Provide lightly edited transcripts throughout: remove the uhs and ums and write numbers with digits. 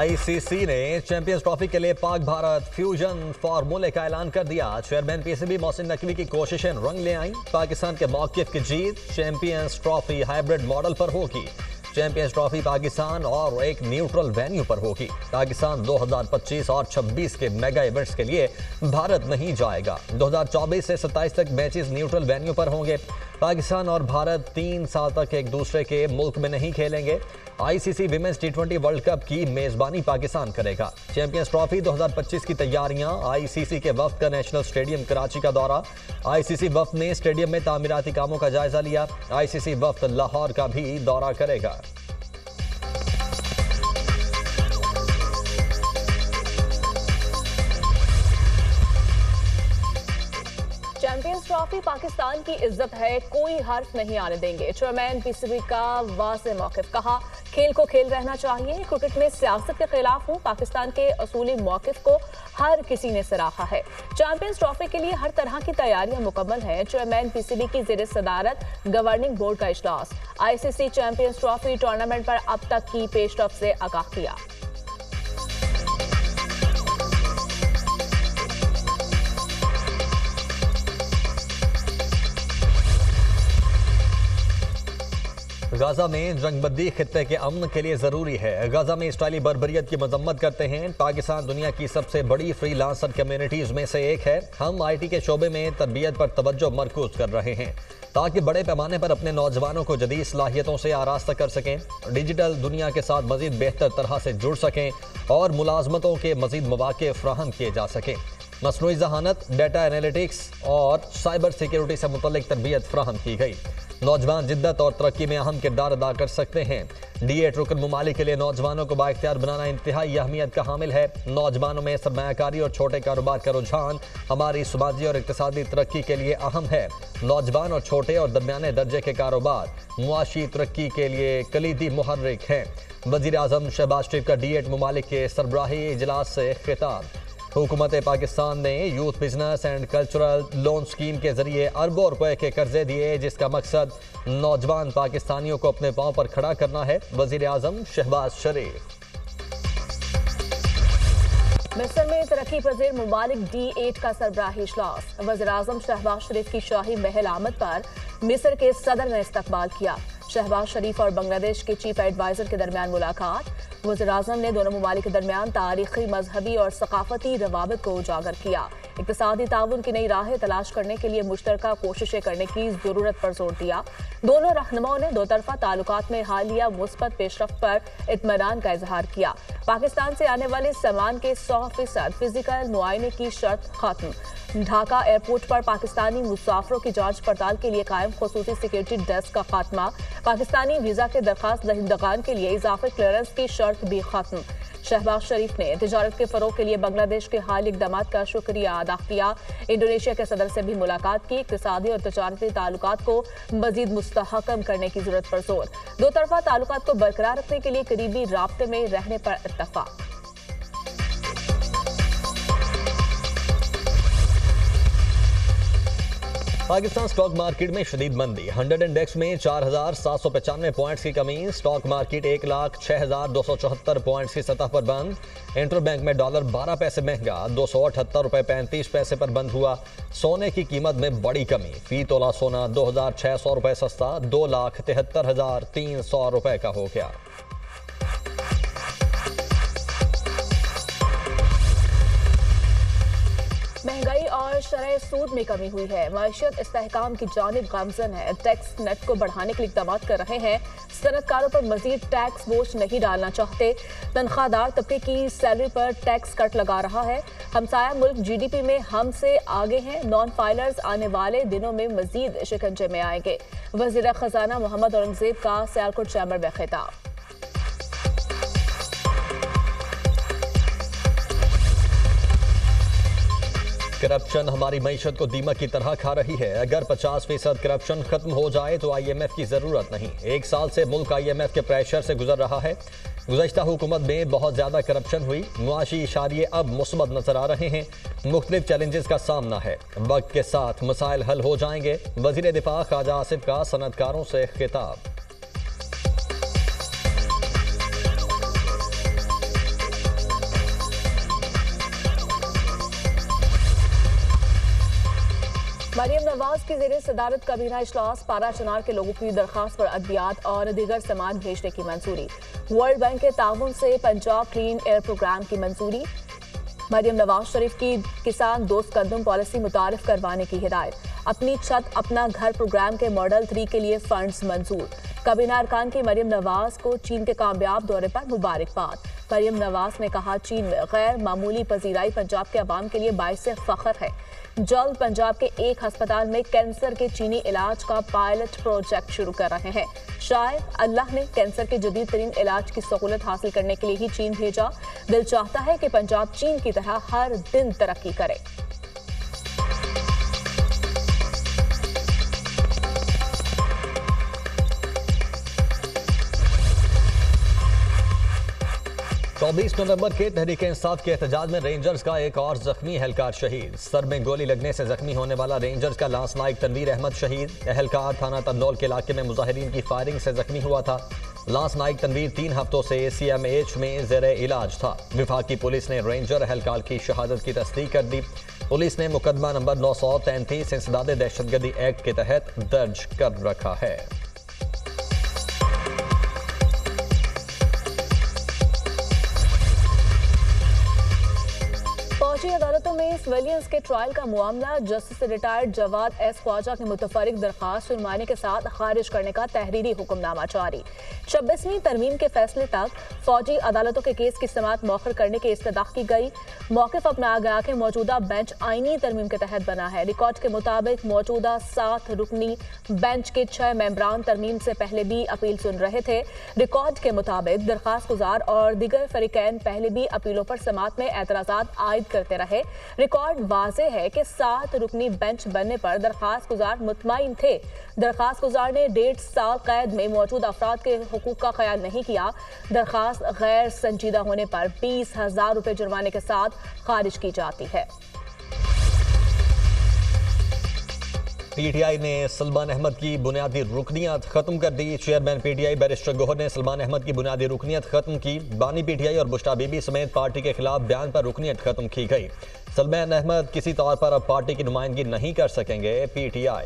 ICC ने champions trophy के लिए पाक भारत फ्यूजन फार्मूले का ऐलान कर दिया। चेयरमैन पीसीबी मोहसिन नकवी की कोशिशें रंग ले आईं। पाकिस्तान के मौकिफ की जीत चैंपियंस ट्रॉफी हाइब्रिड मॉडल पर होगी। चैंपियंस ट्रॉफी पाकिस्तान और एक न्यूट्रल वेन्यू पर होगी। पाकिस्तान 2025 और 26 के मेगा इवेंट्स के लिए भारत नहीं जाएगा। 2024 से 27 तक मैचेस न्यूट्रल वेन्यू पर होंगे। पाकिस्तान और भारत 3 साल तक एक दूसरे के मुल्क में नहीं खेलेंगे। आईसीसी विमेंस टी20 वर्ल्ड कप की मेजबानी पाकिस्तान करेगा। चैंपियंस ट्रॉफी 2025 की तैयारियां। आईसीसी के वफ्द का नेशनल स्टेडियम कराची का दौरा। आईसीसी वफ्द ने स्टेडियम में तामीराती कामों का जायजा लिया। आईसीसी वफ्द लाहौर का भी दौरा करेगा। चैंपियंस ट्रॉफी पाकिस्तान की इज्जत है, कोई हर्फ नहीं आने देंगे। चेयरमैन पीसीबी का वाज़ेह मौक़िफ़, कहा खेल को खेल रहना चाहिए, क्रिकेट में सियासत के खिलाफ हूं। पाकिस्तान के असूली मौक़िफ़ को हर किसी ने सराहा है। चैंपियंस ट्रॉफी के लिए हर तरह की तैयारियां मुकम्मल हैं। चेयरमैन पीसीबी की ज़ेर सदारत गवर्निंग बोर्ड का इजलास। आईसीसी चैंपियंस ट्रॉफी टूर्नामेंट पर अब तक की पेशरफ से आगाह किया। गाजा में जंगबंदी खित्ते के अमन के लिए जरूरी है। गाजा में इसराइली बर्बरियत की मजम्मत करते हैं। पाकिस्तान दुनिया की सबसे बड़ी फ्रीलांसर कम्युनिटीज में से एक है। हम आईटी के शोबे में तरबियत पर तवज्जो मरकूज कर रहे हैं ताकि बड़े पैमाने पर अपने नौजवानों को जदीद सलाहियतों से आरास्ता कर सकें, डिजिटल दुनिया के साथ मजीद बेहतर तरह से जुड़ सकें और मुलाजमतों के मजीद मौके फ्राहम किए जा सकें। मसनूई जहानत, डेटा एनालिटिक्स और साइबर सिक्योरिटी से मुतल्लिक तरबियत फ्राहम की गई। नौजवान जिद्दत और तरक्की में अहम किरदार अदा कर सकते हैं। D8 रुकन ममालिक के लिए नौजवानों को बाइख्तियार बनाना इंतहाई अहमियत का हामिल है। नौजवानों में सरमायाकारी और छोटे कारोबार का रुझान हमारी समाजी और इक़्तिसादी तरक्की के लिए अहम है। नौजवान और छोटे और दरमियाने दर्जे के कारोबार मुआशी तरक्की के लिए कलीदी मुहर्रिक हैं। वज़ीर आज़म शहबाज शरीफ का D8 ममालिक के सरबराही इजलास से खिताब। हुकूमत पाकिस्तान ने youth business and cultural loan scheme के जरिए अरबों रुपए के कर्जे दिए, जिसका मकसद नौजवान पाकिस्तानियों को अपने पांव पर खड़ा करना है। वज़ीर आज़म शहबाज शरीफ। मिस्र में तरक्की पजीर ममालिक D8 का सरबराही इजलास। वज़ीर आज़म शहबाज शरीफ की शाही महल आमद पर मिस्र के सदर ने इस्तकबाल किया। शहबाज शरीफ और बांग्लादेश के चीफ एडवाइजर के दरमियान मुलाकात। वज़ीर आज़म ने दोनों ममालिक के दरमियान तारीखी, मजहबी और सकाफती रवाबित को उजागर किया। इक़्तिसादी ताउन की नई राहें तलाश करने के लिए मुश्तरका कोशिशें करने की ज़रूरत पर जोर दिया। दोनों रहनुमाओं ने दो तरफा ताल्लुकात में हालिया मुस्बत पेशरफ्त पर इत्मीनान का इजहार किया। पाकिस्तान से आने वाले सामान के 100% फिजिकल मुआयने की शर्त खत्म। ढाका एयरपोर्ट पर पाकिस्तानी मुसाफिरों की जांच पड़ताल के लिए कायम खुसूसी सिक्योरिटी डेस्क का खात्मा। पाकिस्तानी वीजा के दरखास्त दहिंदगान के लिए इजाफी क्लियरेंस की शर्त भी खत्म। शहबाज शरीफ ने तिजारत के फरोग के लिए बांग्लादेश के हाल इकदाम का शुक्रिया अदा किया। इंडोनेशिया के सदर से भी मुलाकात की। इक़्तिसादी और तिजारती ताल्लुकात को मजीद मुस्तहकम करने की जरूरत पर जोर। दो तरफा ताल्लुकात को बरकरार रखने के लिए करीबी राब्ते में रहने पर इत्तफाक। पाकिस्तान स्टॉक मार्केट में शदीद मंदी। 100 इंडेक्स में 4,795 पॉइंट्स की कमी। स्टॉक मार्केट 1,06,274 पॉइंट्स की सतह पर बंद। इंटरबैंक में डॉलर 12 पैसे महंगा 278 रुपए 35 पैसे पर बंद हुआ। सोने की कीमत में बड़ी कमी। फी तोला सोना 2,600 रुपए सस्ता 2,73,300 रुपए का हो गया। महंगाई और शरह सूद में कमी हुई है। मईशत इस्तेहकाम की जानिब गामजन है। टैक्स नेट को बढ़ाने के लिए इक़दाम कर रहे हैं। सनतकारों पर मजीद टैक्स बोझ नहीं डालना चाहते। तनख्वाहदार तबके की सैलरी पर टैक्स कट लगा रहा है। हमसाया मुल्क GDP में हमसे आगे हैं। नॉन फाइलर्स आने वाले दिनों में मजीद शिकंजे में आएंगे। वज़ीर खजाना मोहम्मद औरंगजेब का सियालकोट चैम्बर में खिताब। करप्शन हमारी मईशत को दीमक की तरह खा रही है। अगर 50% करप्शन खत्म हो जाए तो IMF की जरूरत नहीं। 1 साल से मुल्क IMF के प्रेशर से गुजर रहा है। गुज़श्ता हुकूमत में बहुत ज्यादा करप्शन हुई। मुआशी इशारे अब मुस्बत नजर आ रहे हैं। मुख्तलिफ चैलेंजेस का सामना है। वक्त के साथ मसाइल हल हो जाएंगे। वज़ीर दिफा ख्वाजा आसिफ का सनतकारों से खिताब। मरियम नवाज की जेर सदारत काबीना इजलास, पारा चनार के लोगों की दरखास्त पर अद्वियात और दीगर सामान भेजने की मंजूरी। वर्ल्ड बैंक के ताउन से पंजाब क्लीन एयर प्रोग्राम की मंजूरी। मरियम नवाज शरीफ की किसान दोस्त कदम पॉलिसी मुतारिफ करवाने की हिदायत। अपनी छत अपना घर प्रोग्राम के मॉडल 3 के लिए फंड्स मंजूर। काबीना अरकान की मरियम नवाज को चीन के कामयाब दौरे पर मुबारकबाद। मरियम नवाज ने कहा, चीन में गैर मामूली पजीराई पंजाब के अवाम के लिए बाइस फख्र है। जल्द पंजाब के एक अस्पताल में कैंसर के चीनी इलाज का पायलट प्रोजेक्ट शुरू कर रहे हैं। शायद अल्लाह ने कैंसर के जदीद तरीन इलाज की सहूलत हासिल करने के लिए ही चीन भेजा। दिल चाहता है कि पंजाब चीन की तरह हर दिन तरक्की करे। चौबीस नवंबर के तहरीक इंसाफ के एहतजाज में रेंजर्स का एक और जख्मी एहलकार शहीद। सर में गोली लगने से जख्मी होने वाला रेंजर्स का लांस नाइक तनवीर अहमद शहीद। एहलकार थाना तन्नौल के इलाके में मुजाहिरीन की फायरिंग से जख्मी हुआ था। लांस नाइक तनवीर 3 हफ्तों से CMH में ज़ेरे इलाज था। विफाकी पुलिस ने रेंजर एहलकार की शहादत की तस्दीक कर दी। पुलिस ने मुकदमा नंबर 933 इंसदाद दहशतगर्दी एक्ट के तहत दर्ज कर रखा है। फौजी अदालतों में सिविलियंस के ट्रायल का मामला justice retired Jawad S Khawaja की मुतफरिक दरखास्त सुनवाई के साथ खारिज करने का तहरीरी हुक्मनामा जारी। 26वीं तरमीम के फैसले तक फौजी अदालतों के केस की समाअत मौखर करने की इस्तदा की गई। मौक़िफ़ अपनाया गया कि मौजूदा बेंच आईनी तरमीम के तहत बना है। रिकॉर्ड के मुताबिक मौजूदा 7 रुकनी बेंच के 6 मेंबरान तरमीम से पहले भी अपील सुन रहे थे। रिकॉर्ड के मुताबिक दरखास्त गुजार और दीगर फरीकैन पहले भी अपीलों पर समाअत में एतराज़ात आयद करते रहे। रिकॉर्ड वाज़े है कि 7 रुकनी बेंच बनने पर दरखास्त गुजार मुतमईन थे। दरखास्त गुजार ने 1.5 साल कैद में मौजूद अफराद के हुकूक का ख्याल नहीं किया। दरखास्त गैर संजीदा होने पर 20,000 रुपए जुर्माने के साथ खारिज की जाती है। PTI ने सलमान अहमद की बुनियादी रुकनियत खत्म कर दी। चेयरमैन PTI बैरिस्टर गौहर ने सलमान अहमद की बुनियादी रुकनियत खत्म की। बानी PTI और बुश्रा बीबी समेत पार्टी के खिलाफ बयान पर रुकनियत खत्म की गई। सलमान अहमद किसी तौर पर अब पार्टी की नुमाइंदगी नहीं कर सकेंगे। PTI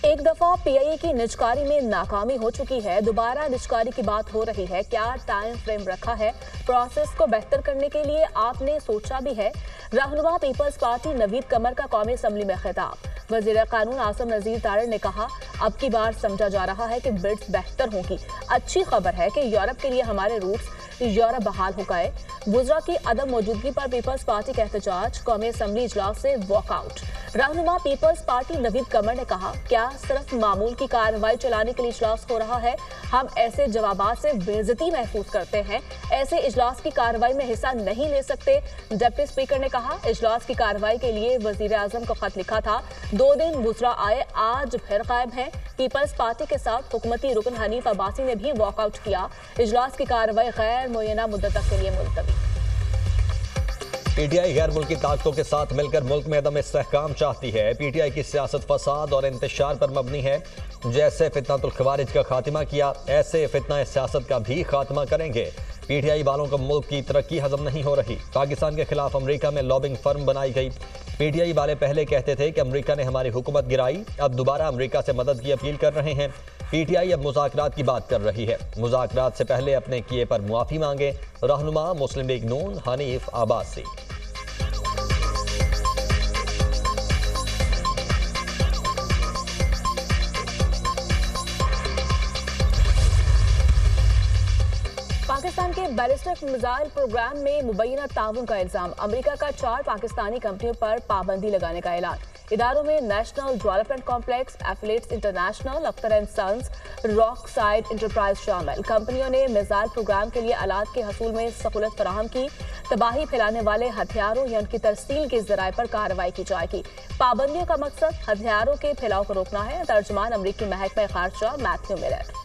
एक दफा PIA की निजकारी में नाकामी हो चुकी है, दोबारा निजकारी की बात हो रही है। क्या टाइम फ्रेम रखा है? प्रोसेस को बेहतर करने के लिए आपने सोचा भी है? रहनुमा पीपल्स पार्टी नवीद कमर का कौमी असम्बली में खिताब। वजीर कानून आसम नजीर तारड़ ने कहा, अब की बार समझा जा रहा है कि बिड्स बेहतर होंगी। अच्छी खबर है कि यूरोप के लिए हमारे रूट्स यूरोप बहाल हो गए। वुज़रा की अदम मौजूदगी पर पीपल्स पार्टी का एहतजाज, कौमी असम्बली इजलास से वॉकआउट। रहनुमा पीपल्स पार्टी नवीद कमर ने कहा, क्या सिर्फ मामूल की कार्रवाई चलाने के लिए इजलास हो रहा है? हम ऐसे जवाबात से बेइज्जती महसूस करते हैं, ऐसे इजलास की कार्रवाई में हिस्सा नहीं ले सकते। डिप्टी स्पीकर ने कहा, इजलास की कार्रवाई के लिए वजीर आजम को खत लिखा था, 2 दिन गुजरा आए, आज फिर गायब है। पीपल्स पार्टी के साथ हुकूमती रुकन हनीफ अब्बासी ने भी वॉकआउट किया। इजलास की कार्रवाई गैर मुय्यना मुद्दत तक के लिए मुलतवी। PTI गैर मुल्की ताकतों के साथ मिलकर मुल्क में अदम इस्तेहकाम चाहती है। PTI की सियासत फसाद और इंतशार पर मबनी है। जैसे फितनातुल खवारिज का खात्मा किया, ऐसे फितना सियासत का भी खात्मा करेंगे। PTI वालों को मुल्क की तरक्की हजम नहीं हो रही। पाकिस्तान के खिलाफ अमरीका में लॉबिंग फर्म बनाई गई। PTI वाले पहले कहते थे कि अमरीका ने हमारी हुकूमत गिराई, अब दोबारा अमरीका से मदद की अपील कर रहे हैं। PTI अब मुज़ाकरात की बात कर रही है। मुज़ाकरात से पहले अपने किए पर मुआफ़ी मांगे। रहनुमा मुस्लिम लीग नून हनीफ अब्बासी। पाकिस्तान के बैलिस्टिक मिसाइल प्रोग्राम में मुबैना ताउन का इल्जाम। अमेरिका का 4 पाकिस्तानी कंपनियों पर पाबंदी लगाने का ऐलान। इदारों में national development complex, affiliates international, Akhtar and sons, rock side enterprise शामिल। कंपनियों ने मिसाइल प्रोग्राम के लिए आलात के हसूल में सहूलत फराहम की। तबाही फैलाने वाले हथियारों या उनकी तरसील के जराए पर कार्रवाई की जाएगी। पाबंदियों का मकसद हथियारों के फैलाव को रोकना है। तर्जुमान अमरीकी महकमा खारजा Matthew Miller.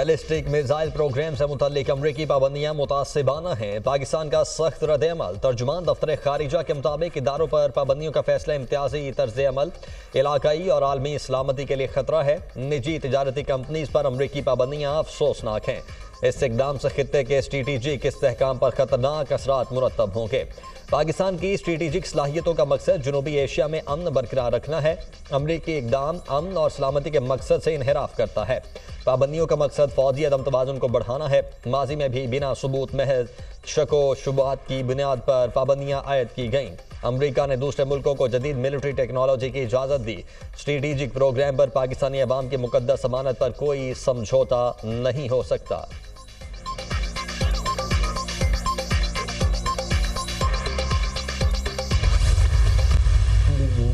Ballistic missile program से मुतल्लिक अमरीकी पाबंदियां मुतासिबाना हैं। पाकिस्तान का सख्त रद्द-ए-अमल। तर्जुमान दफ्तर खारिजा के मुताबिक इदारों पर पाबंदियों का फैसला इम्तियाजी तर्ज-ए-अमल इलाकाई और आलमी सलामती के लिए खतरा है। निजी तिजारती कंपनीज पर अमरीकी पाबंदियां अफसोसनाक हैं। इस इकदाम से खित्ते के स्ट्रेटेजिक इस्तेहकाम पर खतरनाक असरात मुरतब होंगे। पाकिस्तान की स्ट्रेटेजिक सलाहियतों का मकसद जनूबी एशिया में अमन बरकरार रखना है। अमरीकी इकदाम अमन और सलामती के मकसद से इनहराफ करता है। पाबंदियों का मकसद फौजी अदम तवाज़ुन को बढ़ाना है। माजी में भी बिना सबूत महज शको शुबहात की बुनियाद पर पाबंदियां आयद की गईं। अमरीका ने दूसरे मुल्कों को जदीद मिलिट्री टेक्नोलॉजी की इजाज़त दी। स्ट्रेटेजिक प्रोग्राम पर पाकिस्तानी अवाम की मुकद्दस अमानत पर कोई समझौता नहीं हो सकता।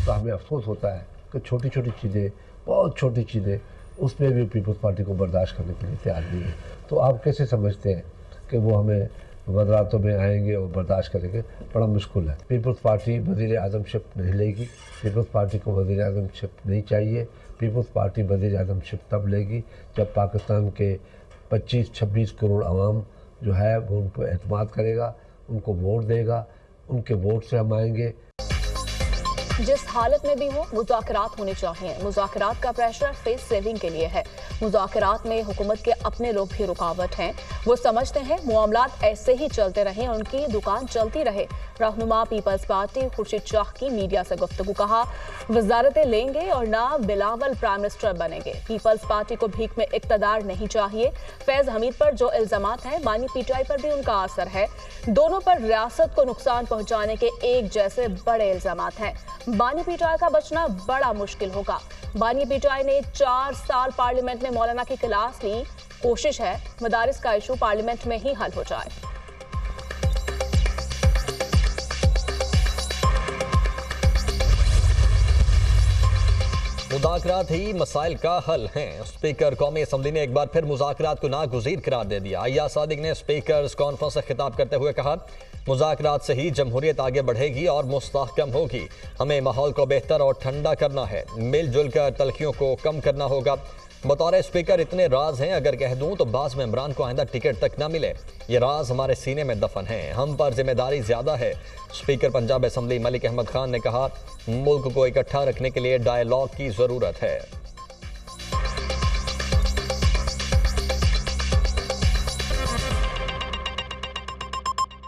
तो हमें अफसोस होता है कि छोटी छोटी चीज़ें, बहुत छोटी चीज़ें, उसमें भी पीपल्स पार्टी को बर्दाश्त करने के लिए तैयार नहीं है। तो आप कैसे समझते हैं कि वो हमें वज़रातों में आएंगे और बर्दाश्त करेंगे? बड़ा मुश्किल है। पीपल्स पार्टी वज़ीर आज़मशिप नहीं लेगी। पीपल्स पार्टी को वज़ीर आज़मशिप नहीं चाहिए। पीपल्स पार्टी वज़ीर आज़मशिप तब लेगी जब पाकिस्तान के 25-26 करोड़ आवाम जो है वो उनको एतमाद करेगा, उनको वोट देगा। उनके वोट से हम आएंगे। जिस हालत में भी हो मुज़ाकरात होने चाहिए। मुज़ाकरात का प्रेशर फेस सेविंग के लिए है। मुज़ाकरात में हुकूमत के अपने लोग भी रुकावट हैं। वो समझते हैं मामलात ऐसे ही चलते रहें, उनकी दुकान चलती रहे। रहनुमा पीपल्स पार्टी खुर्शीद शाह की मीडिया से गुफ्तगू। कहा, वजारतें लेंगे और ना बिलावल प्राइम मिनिस्टर बनेंगे। पीपल्स पार्टी को भीख में इक़्तिदार नहीं चाहिए। फैज़ हमीद पर जो इल्जामात हैं, बानी पीटीआई पर भी उनका असर है। दोनों पर रियासत को नुकसान पहुंचाने के एक जैसे बड़े इल्जामात हैं। बानी पीटीआई का बचना बड़ा मुश्किल होगा। बानी पीटीआई ने 4 साल पार्लियामेंट में मौलाना की क्लास ली। कोशिश है मदारिस का इशू पार्लियामेंट में ही हल हो जाए। मुज़ाकरात ही मसाइल का हल हैं। स्पीकर कौमी असम्बली ने एक बार फिर मुज़ाकरात को नागुज़ीर करार दे दिया। अय्याज सादिक ने स्पीकर्स कॉन्फ्रेंस से खिताब करते हुए कहा, मुज़ाकरात से ही जमहूरियत आगे बढ़ेगी और मुस्तहकम होगी। हमें माहौल को बेहतर और ठंडा करना है। मिलजुल कर तलखियों को कम करना होगा। बतौर स्पीकर इतने राज हैं, अगर कह दूं तो बाज़ मेंबरान को आइंदा टिकट तक ना मिले। ये राज हमारे सीने में दफन है। हम पर जिम्मेदारी ज़्यादा है। स्पीकर पंजाब असम्बली मलिक अहमद खान ने कहा, मुल्क को इकट्ठा रखने के लिए डायलॉग की ज़रूरत है।